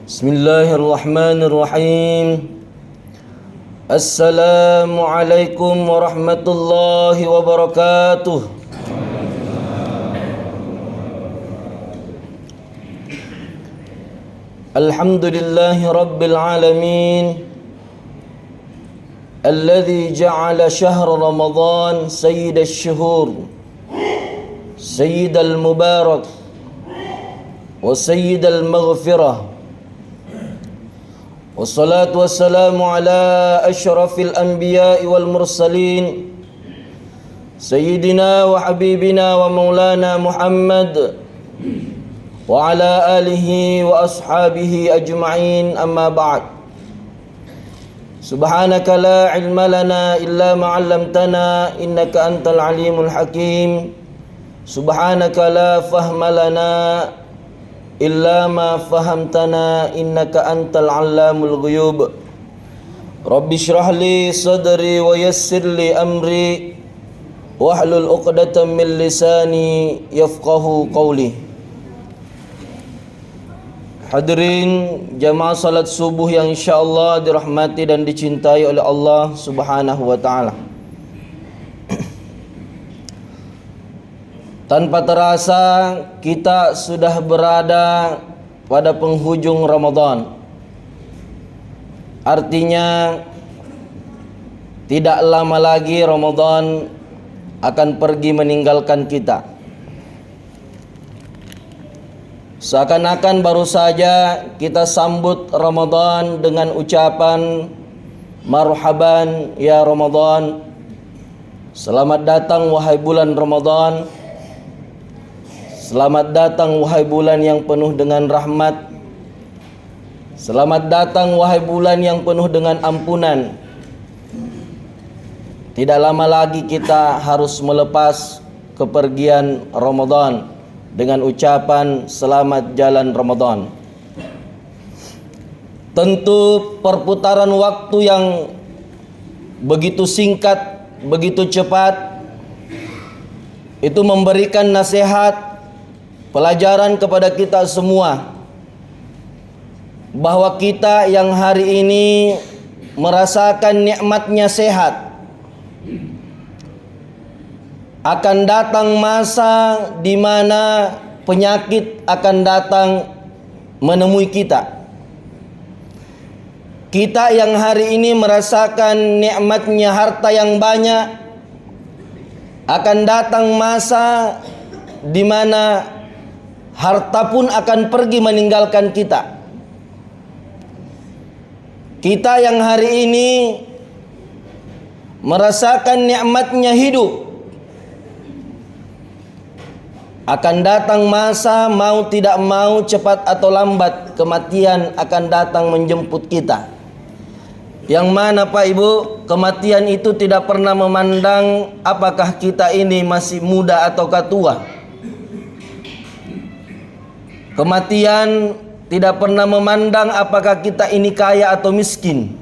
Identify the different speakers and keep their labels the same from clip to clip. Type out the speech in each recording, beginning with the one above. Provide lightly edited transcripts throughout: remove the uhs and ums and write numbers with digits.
Speaker 1: Bismillahirrahmanirrahim. Assalamualaikum warahmatullahi wabarakatuh. Alhamdulillahi rabbil alamin, alladhi ja'ala shahra Ramadan sayyidal shuhur, sayyidal mubarak, wa sayyidal maghfirah. Wassalatu wassalamu ala ashrafil anbiya'i wal mursalin, sayyidina wa habibina wa maulana Muhammad wa ala alihi wa ashabihi ajma'in, amma ba'd. Subhanaka la ilma lana illa ma 'allamtana innaka antal alimul hakim. Subhanaka la fahma lana illa ma fahamtana innaka antal allamul ghuyub. Rabbi shrah li sadri wa yassir li amri wahlul 'uqdatam min lisani yafqahu qawli. Hadirin jamaah salat subuh yang insyaallah dirahmati dan dicintai oleh Allah Subhanahu wa taala. Tanpa terasa kita sudah berada pada penghujung Ramadan. Artinya tidak lama lagi Ramadan akan pergi meninggalkan kita. Seakan-akan baru saja kita sambut Ramadan dengan ucapan marhaban ya Ramadan. Selamat datang wahai bulan Ramadan. Selamat datang wahai bulan yang penuh dengan rahmat. Selamat datang wahai bulan yang penuh dengan ampunan. Tidak lama lagi kita harus melepas kepergian Ramadan dengan ucapan selamat jalan Ramadan. Tentu perputaran waktu yang begitu singkat, begitu cepat, itu memberikan nasihat, pelajaran kepada kita semua bahwa kita yang hari ini merasakan nikmatnya sehat, akan datang masa di mana penyakit akan datang menemui kita. Kita yang hari ini merasakan nikmatnya harta yang banyak, akan datang masa di mana harta pun akan pergi meninggalkan kita. Kita yang hari ini merasakan nikmatnya hidup, akan datang masa mau tidak mau, cepat atau lambat, kematian akan datang menjemput kita. Yang mana Pak Ibu, kematian itu tidak pernah memandang apakah kita ini masih muda ataukah tua. Kematian tidak pernah memandang apakah kita ini kaya atau miskin.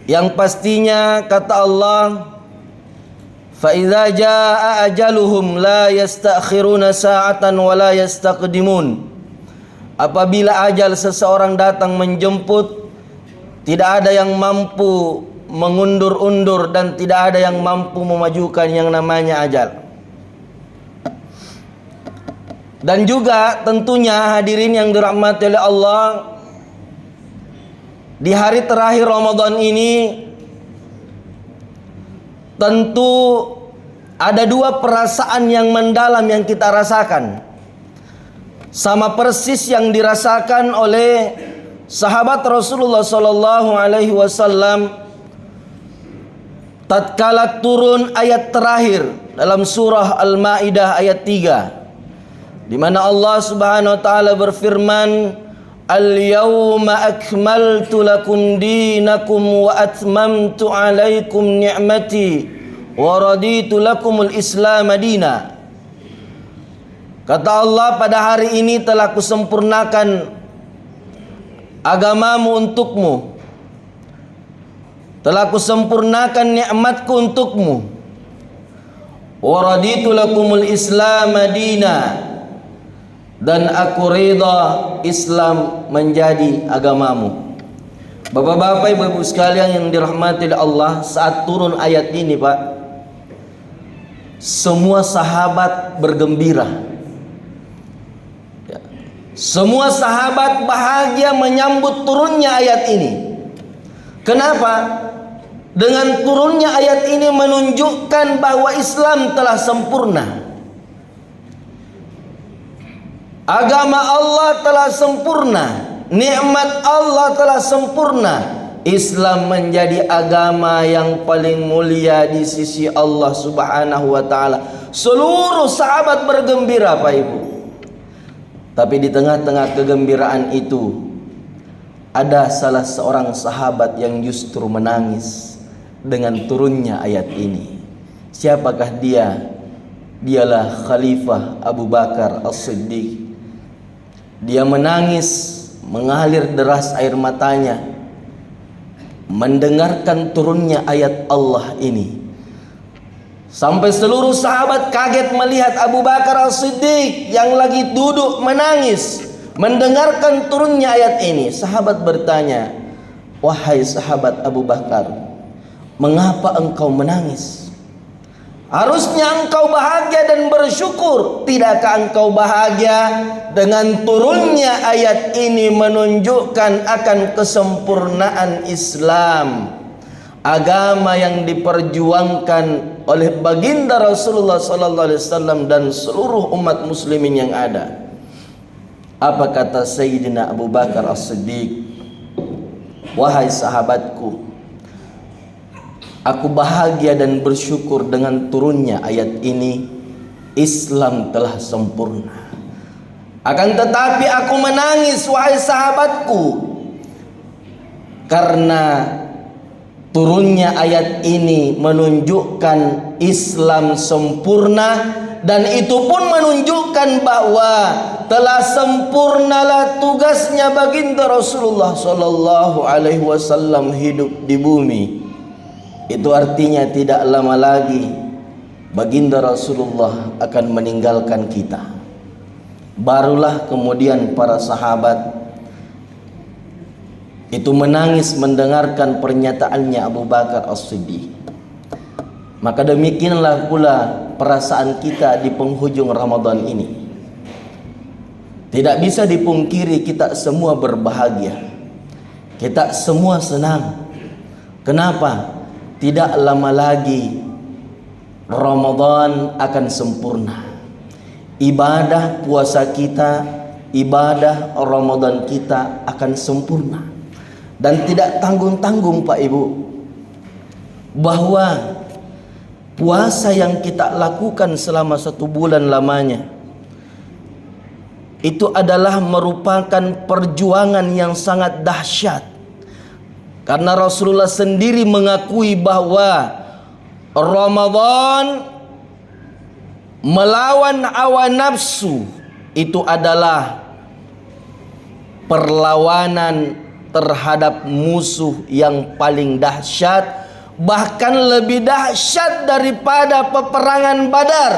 Speaker 1: Yang pastinya kata Allah, fa idza jaa ajaluhum la yastakhiruna sa'atan wa la yastaqdimun. Apabila ajal seseorang datang menjemput, tidak ada yang mampu mengundur-undur dan tidak ada yang mampu memajukan yang namanya ajal. Dan juga tentunya hadirin yang dirahmati oleh Allah, di hari terakhir Ramadan ini tentu ada dua perasaan yang mendalam yang kita rasakan. Sama persis yang dirasakan oleh sahabat Rasulullah sallallahu alaihi wasallam tatkala turun ayat terakhir dalam surah Al-Maidah ayat 3. Di mana Allah Subhanahu wa taala berfirman, "Al-yawma akmaltu lakum dinakum wa atmamtu 'alaikum ni'mati wa raditu lakumul Islam madina." Kata Allah, pada hari ini telah kusempurnakan agamamu untukmu, telah kusempurnakan nikmatku untukmu, wa raditu lakumul Islam madina, dan aku ridha Islam menjadi agamamu. Bapak-bapak, ibu-ibu sekalian yang dirahmati Allah, saat turun ayat ini Pak, semua sahabat bergembira. Semua sahabat bahagia menyambut turunnya ayat ini. Kenapa? Dengan turunnya ayat ini menunjukkan bahwa Islam telah sempurna. Agama Allah telah sempurna. Nikmat Allah telah sempurna. Islam menjadi agama yang paling mulia di sisi Allah Subhanahu wa taala. Seluruh sahabat bergembira Pak Ibu. Tapi di tengah-tengah kegembiraan itu ada salah seorang sahabat yang justru menangis dengan turunnya ayat ini. Siapakah dia? Dialah Khalifah Abu Bakar As-Siddiq. Dia menangis, mengalir deras air matanya mendengarkan turunnya ayat Allah ini. Sampai seluruh sahabat kaget melihat Abu Bakar As-Siddiq yang lagi duduk menangis mendengarkan turunnya ayat ini. Sahabat bertanya, "Wahai sahabat Abu Bakar, mengapa engkau menangis? Harusnya engkau bahagia dan bersyukur. Tidakkah engkau bahagia dengan turunnya ayat ini menunjukkan akan kesempurnaan Islam, agama yang diperjuangkan oleh baginda Rasulullah sallallahu alaihi wasallam dan seluruh umat muslimin yang ada." Apa kata Sayyidina Abu Bakar As-Siddiq? "Wahai sahabatku, aku bahagia dan bersyukur dengan turunnya ayat ini. Islam telah sempurna. Akan tetapi aku menangis, wahai sahabatku, karena turunnya ayat ini menunjukkan Islam sempurna, dan itu pun menunjukkan bahwa telah sempurnalah tugasnya baginda Rasulullah sallallahu alaihi wasallam hidup di bumi." Itu artinya tidak lama lagi baginda Rasulullah akan meninggalkan kita. Barulah kemudian para sahabat itu menangis mendengarkan pernyataannya Abu Bakar As-Siddiq. Maka demikianlah pula perasaan kita di penghujung Ramadan ini. Tidak bisa dipungkiri kita semua berbahagia. Kita semua senang. Kenapa? Tidak lama lagi Ramadan akan sempurna. Ibadah puasa kita, ibadah Ramadan kita akan sempurna. Dan tidak tanggung-tanggung Pak Ibu, bahwa puasa yang kita lakukan selama 1 bulan lamanya itu adalah merupakan perjuangan yang sangat dahsyat. Karena Rasulullah sendiri mengakui bahwa Ramadan melawan hawa nafsu itu adalah perlawanan terhadap musuh yang paling dahsyat, bahkan lebih dahsyat daripada peperangan Badar.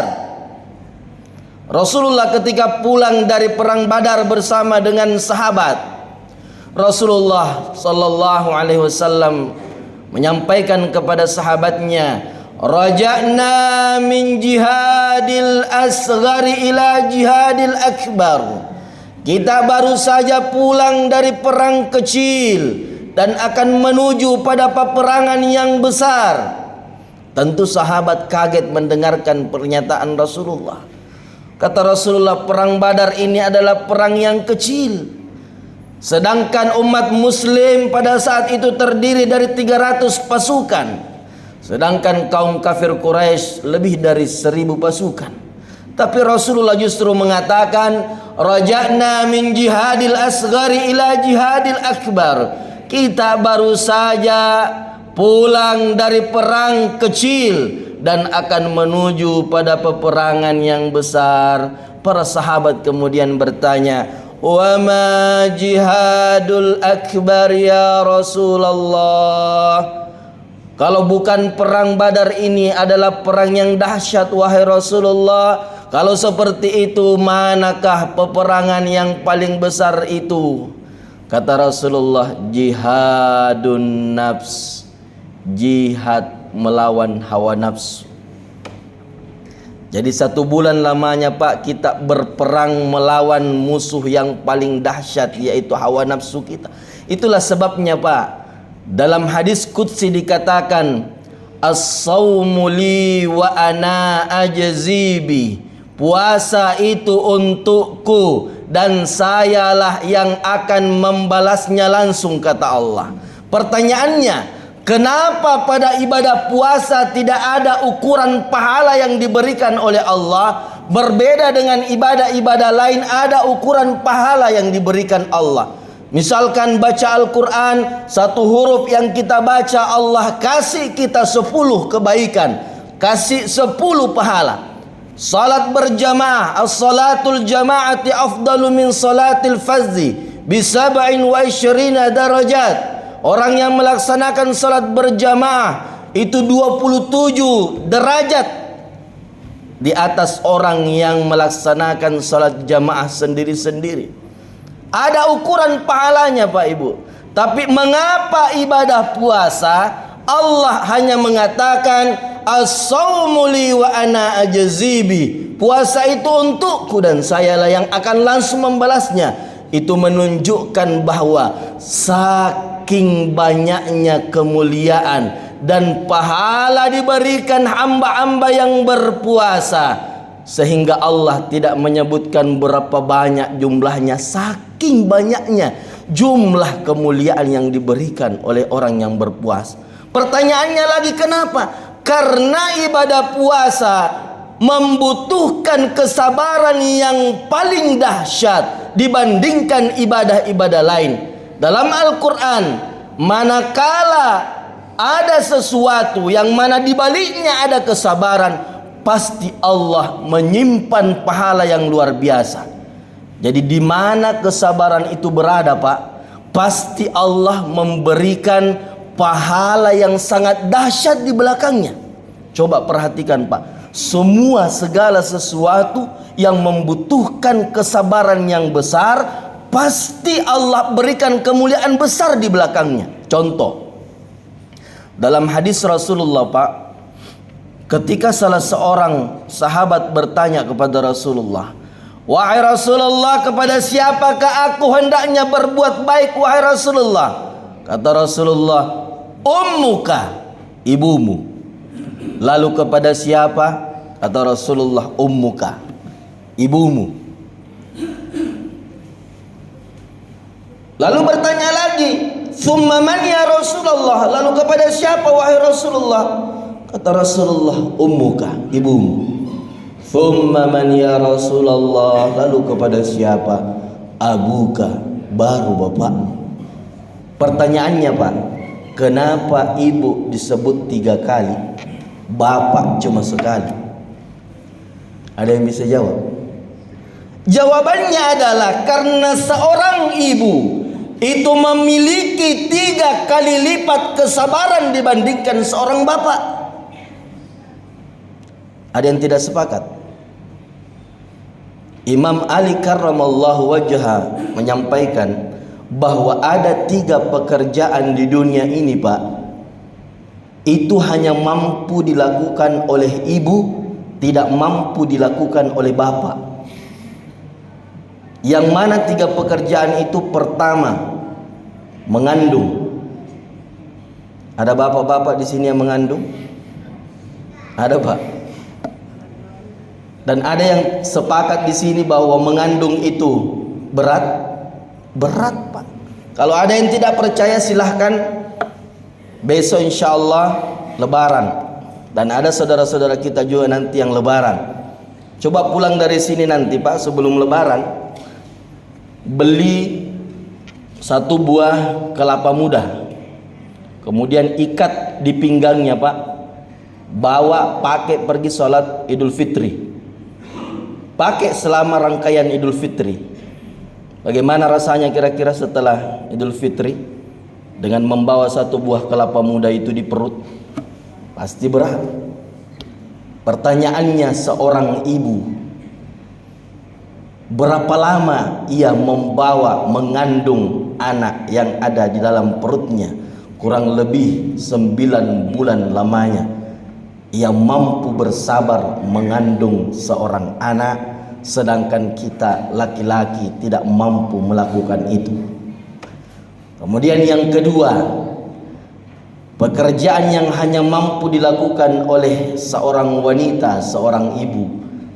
Speaker 1: Rasulullah ketika pulang dari perang Badar bersama dengan sahabat, Rasulullah sallallahu alaihi wasallam menyampaikan kepada sahabatnya, "Raja'na min jihadil asghari ila jihadil akbar." Kita baru saja pulang dari perang kecil dan akan menuju pada peperangan yang besar. Tentu sahabat kaget mendengarkan pernyataan Rasulullah. Kata Rasulullah, perang Badar ini adalah perang yang kecil. Sedangkan umat muslim pada saat itu terdiri dari 300 pasukan. Sedangkan kaum kafir Quraisy lebih dari 1000 pasukan. Tapi Rasulullah justru mengatakan, "Raja'na min jihadil asghari ila jihadil akbar." Kita baru saja pulang dari perang kecil dan akan menuju pada peperangan yang besar. Para sahabat kemudian bertanya, "Wa ma jihadul akbar ya Rasulullah?" Kalau bukan perang Badar ini adalah perang yang dahsyat wahai Rasulullah, Kalau seperti itu, manakah peperangan yang paling besar itu? Kata Rasulullah, jihadun nafs, jihad melawan hawa nafsu. Jadi 1 bulan lamanya Pak, kita berperang melawan musuh yang paling dahsyat, yaitu hawa nafsu kita. Itulah sebabnya Pak, dalam hadis qudsi dikatakan, as-sawmu li wa ana ajzibi. Puasa itu untukku dan sayalah yang akan membalasnya langsung, kata Allah. Pertanyaannya, kenapa pada ibadah puasa tidak ada ukuran pahala yang diberikan oleh Allah? Berbeda dengan ibadah-ibadah lain, ada ukuran pahala yang diberikan Allah. Misalkan baca Al-Quran, 1 huruf yang kita baca, Allah kasih kita 10 kebaikan, kasih 10 pahala. Salat berjamaah, as-salatul jama'ati afdalu min salatil fardhi bi 27 darajat. Orang yang melaksanakan salat berjamaah itu 27 derajat di atas orang yang melaksanakan salat jamaah sendiri-sendiri. Ada ukuran pahalanya Pak Ibu. Tapi mengapa ibadah puasa Allah hanya mengatakan as-sawmu li wa ana ajzibi? Puasa itu untukku dan sayalah yang akan langsung membalasnya. Itu menunjukkan bahwa saking banyaknya kemuliaan dan pahala diberikan hamba-hamba yang berpuasa, sehingga Allah tidak menyebutkan berapa banyak jumlahnya. Saking banyaknya jumlah kemuliaan yang diberikan oleh orang yang berpuasa. Pertanyaannya lagi, kenapa? Karena ibadah puasa membutuhkan kesabaran yang paling dahsyat dibandingkan ibadah-ibadah lain. Dalam Al-Quran, manakala ada sesuatu yang mana dibaliknya ada kesabaran, pasti Allah menyimpan pahala yang luar biasa. Jadi di mana kesabaran itu berada Pak, pasti Allah memberikan pahala yang sangat dahsyat di belakangnya. Coba perhatikan Pak, semua segala sesuatu yang membutuhkan kesabaran yang besar, pasti Allah berikan kemuliaan besar di belakangnya. Contoh, dalam hadis Rasulullah Pak, ketika salah seorang sahabat bertanya kepada Rasulullah, wahai Rasulullah, kepada siapakah aku hendaknya berbuat baik wahai Rasulullah? Kata Rasulullah, ummuka, ibumu. Lalu kepada siapa? Kata Rasulullah, ummuka, ibumu. Lalu bertanya lagi, thumma man ya Rasulullah? Lalu kepada siapa wahai Rasulullah? Kata Rasulullah, ummuka, ibumu. Thumma man ya Rasulullah? Lalu kepada siapa? Abuka, baru bapakmu. Pertanyaannya Pak, kenapa ibu disebut 3 kali, bapak cuma sekali? Ada yang bisa jawab? Jawabannya adalah karena seorang ibu itu memiliki 3 kali lipat kesabaran dibandingkan seorang bapak. Ada yang tidak sepakat? Imam Ali karramallahu wajha menyampaikan bahwa ada 3 pekerjaan di dunia ini Pak, itu hanya mampu dilakukan oleh ibu, tidak mampu dilakukan oleh bapak. Yang mana 3 pekerjaan itu? Pertama, mengandung. Ada bapak-bapak di sini yang mengandung? Ada Pak? Dan ada yang sepakat di sini bahwa mengandung itu berat? Berat Pak. Kalau ada yang tidak percaya silahkan besok insya Allah lebaran. Dan ada saudara-saudara kita juga nanti yang lebaran. Coba pulang dari sini nanti Pak, sebelum lebaran, beli 1 buah kelapa muda, kemudian ikat di pinggangnya Pak, bawa pakai pergi sholat Idul Fitri, pakai selama rangkaian Idul Fitri. Bagaimana rasanya kira-kira setelah Idul Fitri dengan membawa 1 buah kelapa muda itu di perut? Pasti berat. Pertanyaannya, seorang ibu berapa lama ia mengandung anak yang ada di dalam perutnya. Kurang lebih 9 bulan lamanya ia mampu bersabar mengandung seorang anak, sedangkan kita laki-laki tidak mampu melakukan itu. Kemudian yang kedua, pekerjaan yang hanya mampu dilakukan oleh seorang wanita, seorang ibu,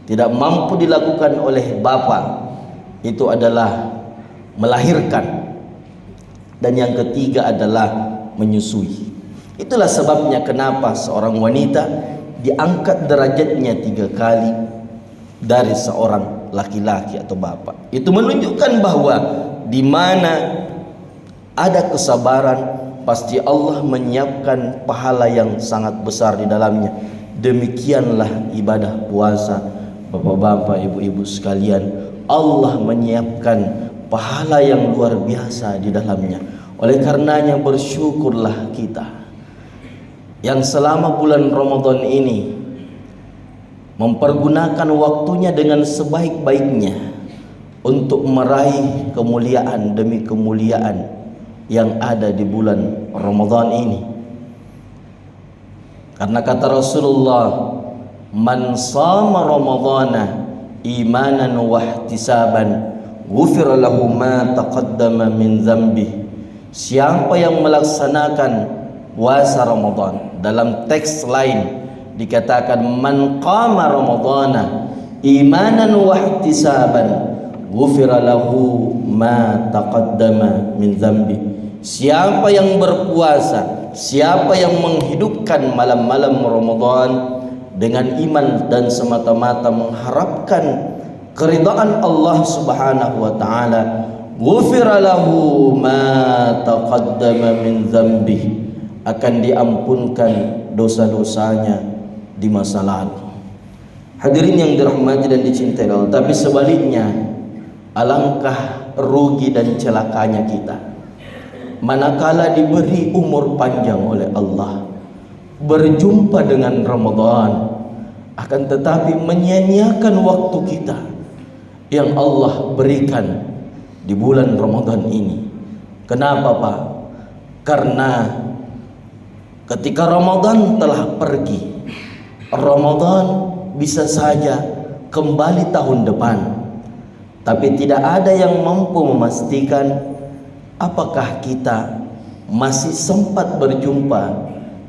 Speaker 1: tidak mampu dilakukan oleh bapak, itu adalah melahirkan. Dan yang ketiga adalah menyusui. Itulah sebabnya kenapa seorang wanita diangkat derajatnya 3 kali dari seorang laki-laki atau bapak. Itu menunjukkan bahwa di mana ada kesabaran, pasti Allah menyiapkan pahala yang sangat besar di dalamnya. Demikianlah ibadah puasa. Bapak-bapak, ibu-ibu sekalian, Allah menyiapkan pahala yang luar biasa di dalamnya. Oleh karenanya bersyukurlah kita yang selama bulan Ramadan ini mempergunakan waktunya dengan sebaik-baiknya untuk meraih kemuliaan demi kemuliaan yang ada di bulan Ramadan ini. Karena kata Rasulullah, man shama ramadhana imanan wa ihtisaban ghufira lahu ma taqaddama min dzambi. Siapa yang melaksanakan puasa Ramadan, dalam teks lain dikatakan man qama ramadhana imanan wa ihtisaban ghufira lahu ma taqaddama min dzambi. Siapa yang berpuasa, siapa yang menghidupkan malam-malam Ramadan dengan iman dan semata-mata mengharapkan keridhaan Allah Subhanahu wa taala, ghufira lahu ma taqaddama min dzambi, akan diampunkan dosa-dosanya di masa lalu. Hadirin yang dirahmati dan dicintai Allah, tapi sebaliknya alangkah rugi dan celakanya kita manakala diberi umur panjang oleh Allah, berjumpa dengan Ramadan, akan tetapi menyia-nyiakan waktu kita yang Allah berikan di bulan Ramadan ini. Kenapa Pak? Karena ketika Ramadan telah pergi, Ramadan bisa saja kembali tahun depan, tapi tidak ada yang mampu memastikan apakah kita masih sempat berjumpa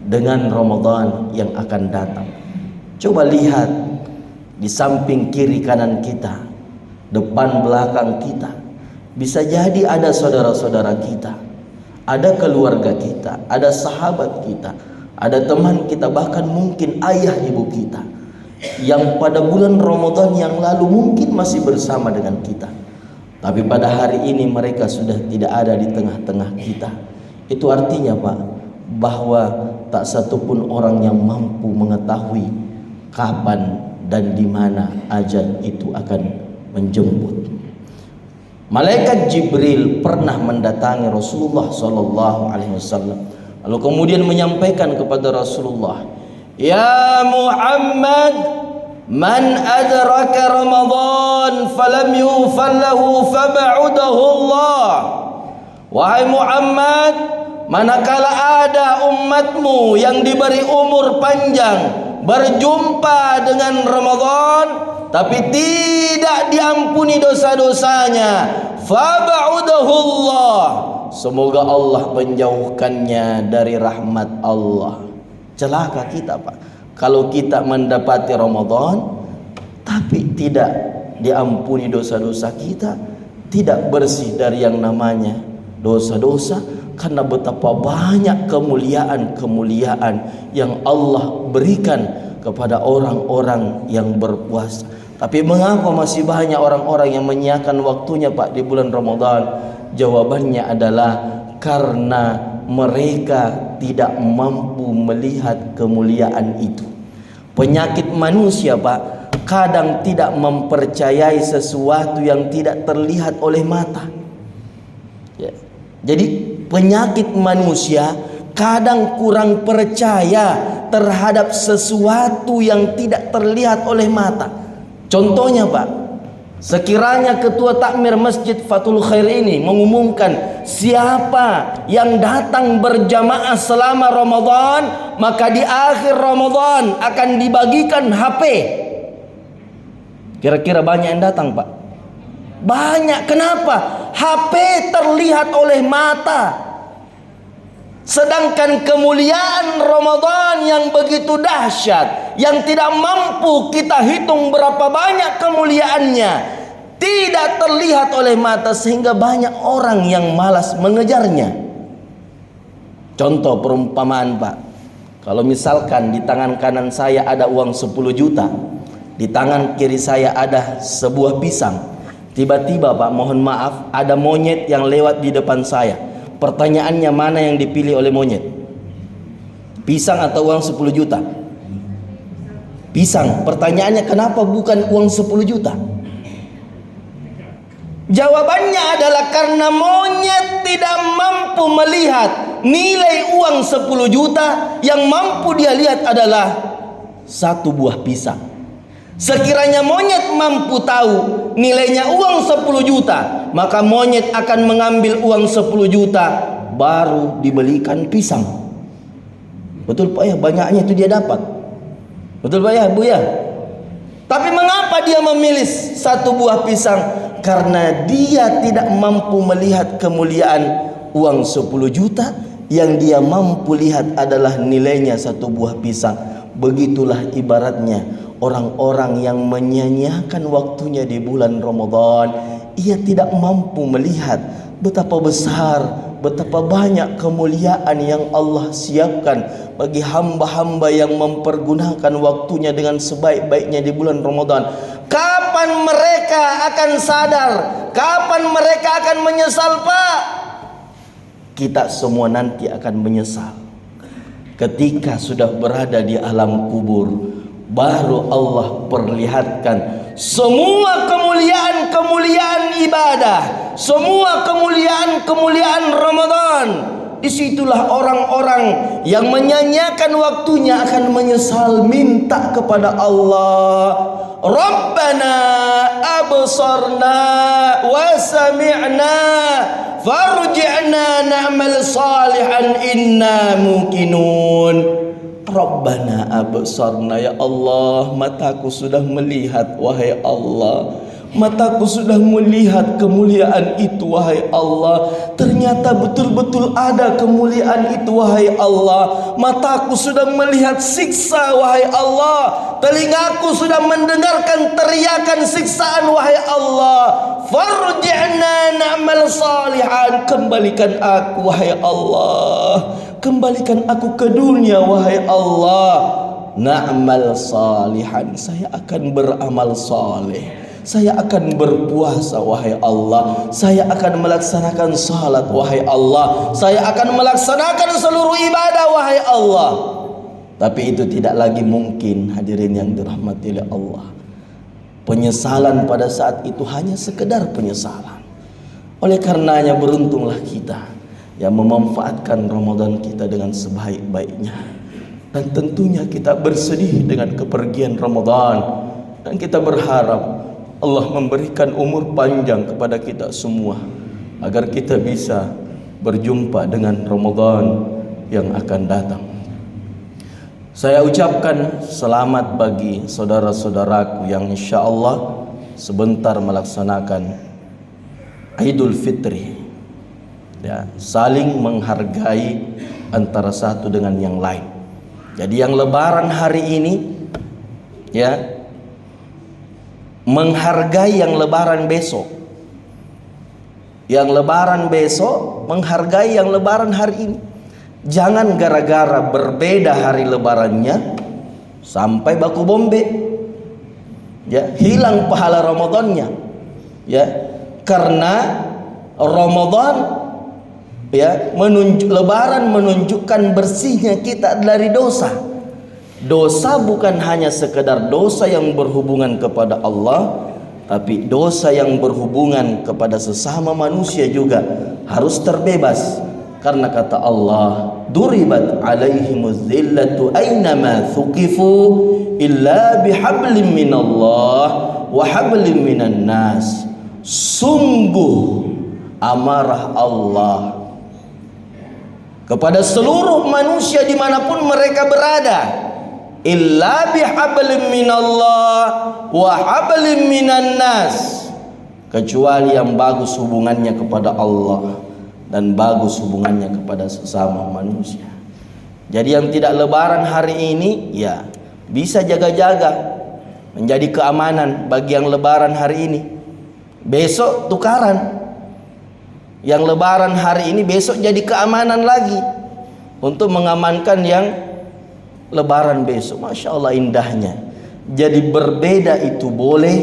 Speaker 1: dengan Ramadan yang akan datang. Coba lihat di samping kiri kanan kita, depan belakang kita, bisa jadi ada saudara-saudara kita, ada keluarga kita, ada sahabat kita, ada teman kita, bahkan mungkin ayah ibu kita yang pada bulan Ramadan yang lalu mungkin masih bersama dengan kita, tapi pada hari ini mereka sudah tidak ada di tengah-tengah kita. Itu artinya Pak, bahwa tak satupun orang yang mampu mengetahui kapan dan di mana ajal itu akan menjemput. Malaikat Jibril pernah mendatangi Rasulullah SAW, lalu kemudian menyampaikan kepada Rasulullah, "Ya Muhammad, man adraka Ramadan falam yufallahu fab'udahu Allah." Wahai Muhammad, manakala ada umatmu yang diberi umur panjang berjumpa dengan Ramadan tapi tidak diampuni dosa-dosanya, fab'udahu Allah, semoga Allah menjauhkannya dari rahmat Allah. Celaka kita Pak, kalau kita mendapati Ramadan tapi tidak diampuni dosa-dosa kita, tidak bersih dari yang namanya dosa-dosa, karena betapa banyak kemuliaan-kemuliaan yang Allah berikan kepada orang-orang yang berpuasa. Tapi mengapa masih banyak orang-orang yang menyiakan waktunya Pak di bulan Ramadan? Jawabannya adalah karena mereka tidak mampu melihat kemuliaan itu. Penyakit manusia Pak, kadang tidak mempercayai sesuatu yang tidak terlihat oleh mata ya. Jadi penyakit manusia kadang kurang percaya terhadap sesuatu yang tidak terlihat oleh mata. Contohnya Pak, Sekiranya ketua takmir Masjid Fathul Khair ini mengumumkan siapa yang datang berjamaah selama Ramadan, maka di akhir Ramadan akan dibagikan HP. Kira-kira banyak yang datang, Pak? Banyak. Kenapa? HP terlihat oleh mata. Sedangkan kemuliaan Ramadan yang begitu dahsyat, yang tidak mampu kita hitung berapa banyak kemuliaannya, tidak terlihat oleh mata, sehingga banyak orang yang malas mengejarnya. Contoh perumpamaan, Pak. Kalau misalkan di tangan kanan saya ada uang 10 juta, di tangan kiri saya ada sebuah pisang. Tiba-tiba, Pak, mohon maaf, ada monyet yang lewat di depan saya. Pertanyaannya, mana yang dipilih oleh monyet? Pisang atau uang 10 juta? Pisang. Pertanyaannya, kenapa bukan uang 10 juta? Jawabannya adalah karena monyet tidak mampu melihat nilai uang 10 juta. Yang mampu dia lihat adalah satu buah pisang. Sekiranya monyet mampu tahu nilainya uang 10 juta, maka monyet akan mengambil uang 10 juta baru dibelikan pisang. Betul, Pak ya? Banyaknya itu dia dapat. Betul, Pak ya, Bu ya? Tapi mengapa dia memilih satu buah pisang? Karena dia tidak mampu melihat kemuliaan uang 10 juta. Yang dia mampu lihat adalah nilainya satu buah pisang. Begitulah ibaratnya orang-orang yang menyia-nyiakan waktunya di bulan Ramadan. Ia tidak mampu melihat betapa besar, betapa banyak kemuliaan yang Allah siapkan bagi hamba-hamba yang mempergunakan waktunya dengan sebaik-baiknya di bulan Ramadan. Kapan mereka akan sadar? Kapan mereka akan menyesal, Pak? Kita semua nanti akan menyesal ketika sudah berada di alam kubur. Baru Allah perlihatkan semua kemuliaan-kemuliaan ibadah, semua kemuliaan-kemuliaan Ramadan. Disitulah orang-orang yang menyanyiakan waktunya akan menyesal, minta kepada Allah, Rabbana absarna wa sami'na farji'na na'mal salihan inna muqinun. Rabbana absarna, ya Allah, mataku sudah melihat, wahai Allah. Mataku sudah melihat kemuliaan itu, wahai Allah. Ternyata betul-betul ada kemuliaan itu, wahai Allah. Mataku sudah melihat siksa, wahai Allah. Telingaku sudah mendengarkan teriakan siksaan, wahai Allah. Farji'na na'mal salihan, kembalikan aku, wahai Allah. Kembalikan aku ke dunia, wahai Allah. Na'mal salihan, saya akan beramal saleh. Saya akan berpuasa, wahai Allah. Saya akan melaksanakan salat, wahai Allah. Saya akan melaksanakan seluruh ibadah, wahai Allah. Tapi itu tidak lagi mungkin, hadirin yang dirahmati oleh Allah. Penyesalan pada saat itu hanya sekedar penyesalan. Oleh karenanya beruntunglah kita yang memanfaatkan Ramadan kita dengan sebaik-baiknya. Dan tentunya kita bersedih dengan kepergian Ramadan. Dan kita berharap Allah memberikan umur panjang kepada kita semua, agar kita bisa berjumpa dengan Ramadan yang akan datang. Saya ucapkan selamat bagi saudara-saudaraku yang insya Allah sebentar melaksanakan Idul Fitri. Ya, saling menghargai antara satu dengan yang lain. Jadi yang lebaran hari ini, ya, menghargai yang lebaran besok. Yang lebaran besok menghargai yang lebaran hari ini. Jangan gara-gara berbeda hari lebarannya sampai baku bombe, ya, hilang pahala Ramadannya, ya, karena Ramadan, ya, lebaran menunjukkan bersihnya kita dari dosa. Dosa bukan hanya sekedar dosa yang berhubungan kepada Allah, tapi dosa yang berhubungan kepada sesama manusia juga harus terbebas. Karena kata Allah, duribat alaihimuz zillatu aynama thuqifu illa bihablim minallah wa hablum minan nas. Sungguh amarah Allah kepada seluruh manusia dimanapun mereka berada, illa bihablim minallah wa hablim minan nas, kecuali yang bagus hubungannya kepada Allah dan bagus hubungannya kepada sesama manusia. Jadi yang tidak lebaran hari ini, ya bisa jaga-jaga menjadi keamanan bagi yang lebaran hari ini. Besok tukaran. Yang lebaran hari ini besok jadi keamanan lagi untuk mengamankan yang lebaran besok. Masya Allah indahnya. Jadi berbeda itu boleh,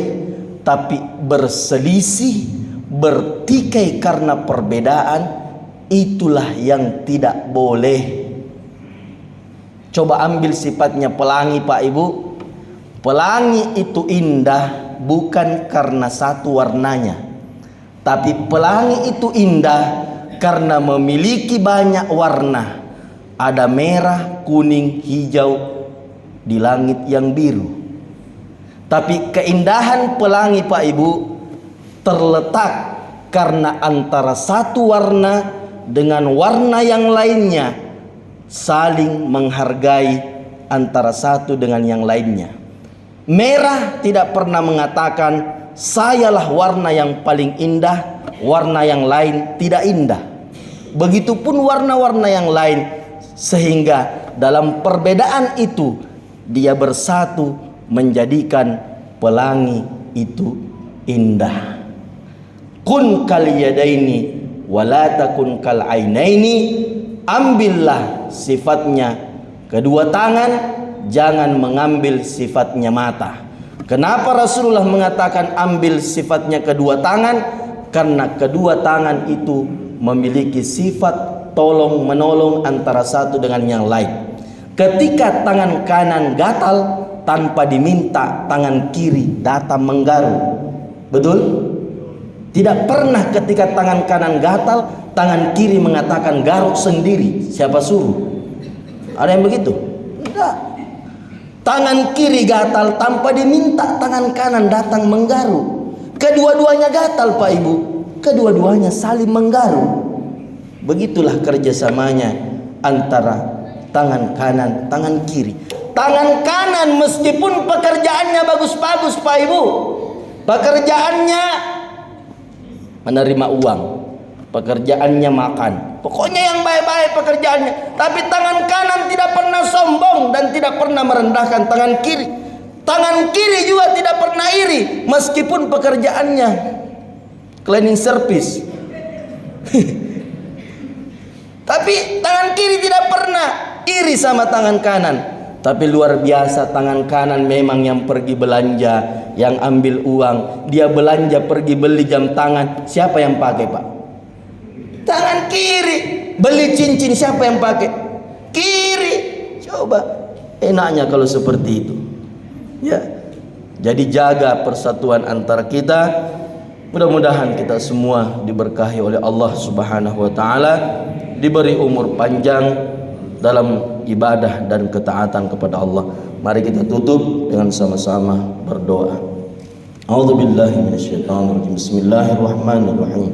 Speaker 1: tapi berselisih, bertikai karena perbedaan, itulah yang tidak boleh. Coba ambil sifatnya pelangi Pak Ibu. Pelangi itu indah bukan karena satu warnanya, tapi pelangi itu indah karena memiliki banyak warna. Ada merah, kuning, hijau di langit yang biru. Tapi keindahan pelangi Pak Ibu terletak karena antara satu warna dengan warna yang lainnya saling menghargai antara satu dengan yang lainnya. Merah tidak pernah mengatakan sayalah warna yang paling indah, warna yang lain tidak indah. Begitupun warna-warna yang lain, sehingga dalam perbedaan itu dia bersatu menjadikan pelangi itu indah. Kun kal yadaini wala takun kal ainaini. Ambillah sifatnya kedua tangan, jangan mengambil sifatnya mata. Kenapa Rasulullah mengatakan ambil sifatnya kedua tangan? Karena kedua tangan itu memiliki sifat tolong menolong antara satu dengan yang lain. Ketika tangan kanan gatal, tanpa diminta tangan kiri datang menggaru. Betul? Tidak pernah ketika tangan kanan gatal, tangan kiri mengatakan garuk sendiri. Siapa suruh? Ada yang begitu? Tidak. Tangan kiri gatal tanpa diminta tangan kanan datang menggaru. Kedua-duanya gatal Pak Ibu. Kedua-duanya saling menggaru. Begitulah kerjasamanya antara tangan kanan, tangan kiri. Tangan kanan meskipun pekerjaannya bagus-bagus Pak Ibu, pekerjaannya menerima uang, pekerjaannya makan, pokoknya yang baik-baik pekerjaannya, tapi tangan kanan tidak pernah sombong dan tidak pernah merendahkan tangan kiri. Tangan kiri juga tidak pernah iri meskipun pekerjaannya cleaning service. Tapi tangan kiri tidak pernah iri sama tangan kanan. Tapi luar biasa tangan kanan memang yang pergi belanja, yang ambil uang. Dia belanja pergi beli jam tangan, siapa yang pakai Pak? Tangan kiri. Beli cincin siapa yang pakai? Kiri. Coba enaknya kalau seperti itu. Ya. Jadi jaga persatuan antara kita. Mudah-mudahan kita semua diberkahi oleh Allah Subhanahu wa taala, diberi umur panjang dalam ibadah dan ketaatan kepada Allah. Mari kita tutup dengan sama-sama berdoa. A'udzubillahi minasyaitonirrajim. Bismillahirrahmanirrahim.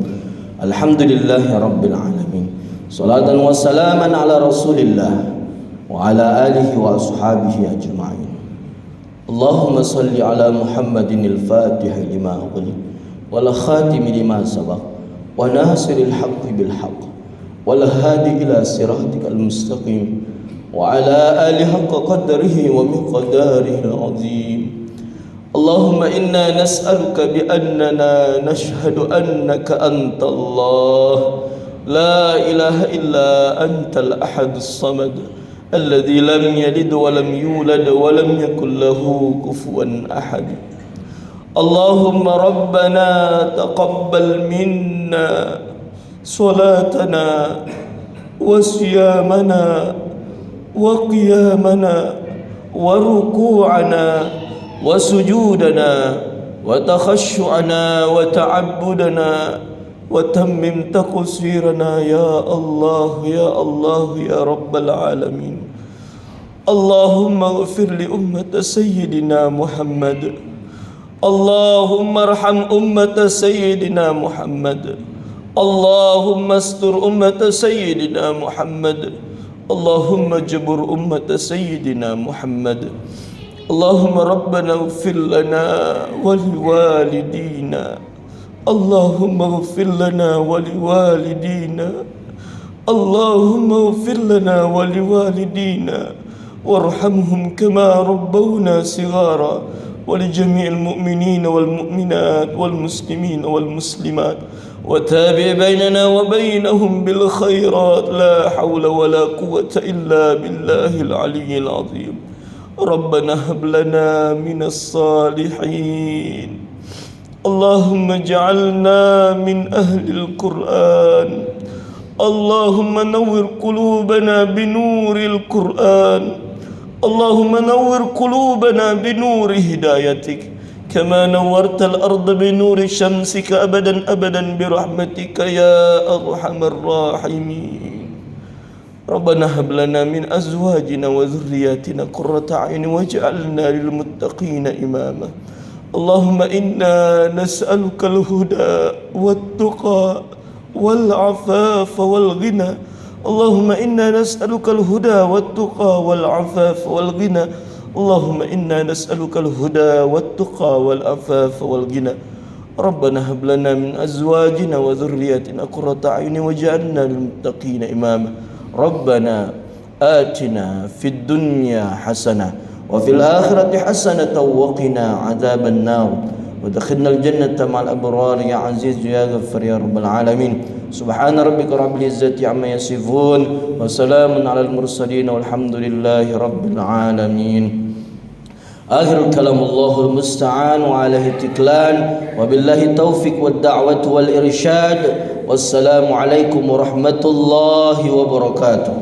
Speaker 1: Alhamdulillahirabbil alamin. Shalatan wa salaman ala Rasulillah wa ala alihi wa ashabihi ajma'in. Allahumma salli ala Muhammadin al-Fatih lima ughliq wal khatim lima sabaq wa nasiril haqqi bil haqq wal hadi ila siratikal mustaqim wa ala alihi haqqa qadrihi wa miqdarihi al-azim. Allahumma inna nas'aluka bi annana nashhadu annaka anta Allah la ilaha illa antal ahadus samad alladhi lam yalid wa lam yulad wa lam yakul lahu kufuwan ahad. Allahumma rabbana taqabbal minna salatana wa siyamana wa qiyamana wa ruku'ana wa sujudana wa takhashu'ana wa ta'abbudana wa tammim taqsirana ya Allah ya Allah ya Rabbal alamin. Allahumma ighfir li ummati sayyidina Muhammad اللهم ارحم أمة سيدنا محمد. اللهم استر أمة سيدنا محمد. اللهم اجبر أمة سيدنا محمد. اللهم ربنا اغفر لنا ولوالدينا. اللهم اغفر لنا ولوالدينا. اللهم اغفر لنا ولوالدينا وارحمهم كما ربونا صغارا، ولجميع المؤمنين والمؤمنات والمسلمين والمسلمات، وتابع بيننا وبينهم بالخيرات، لا حول ولا قوة إلا بالله العلي العظيم. ربنا هب لنا من الصالحين. اللهم اجعلنا من أهل القرآن. اللهم نور قلوبنا بنور القرآن. اللهم نور قلوبنا بنور هدايتك، كما نورت الأرض بنور شمسك أبدا أبدا برحمتك يا أرحم الراحمين. ربنا هب لنا من أزواجنا وذرياتنا قرة أعين واجعلنا للمتقين إماما. اللهم إنا نسألك الهدى والتقى والعفاف والغنى. اللهم إنا نسألك الهدى والتقى والعفاف والغنى. اللهم إنا نسألك الهدى والتقى والعفاف والغنى. ربنا هب لنا من أزواجنا وذرياتنا قرة أعين واجعلنا للمتقين إماما. ربنا آتنا في الدنيا حسنة وفي الآخرة حسنة وقنا عذاب النار ودخلنا الجنة مع الأبرار يا عزيز يا غفار يا رب العالمين. سبحان ربك رب العزة عما يصفون وسلام على المرسلين والحمد لله رب العالمين. آخر الكلام الله المستعان وعليه التكلان وبالله التوفيق والدعوة والإرشاد. والسلام عليكم ورحمة الله وبركاته.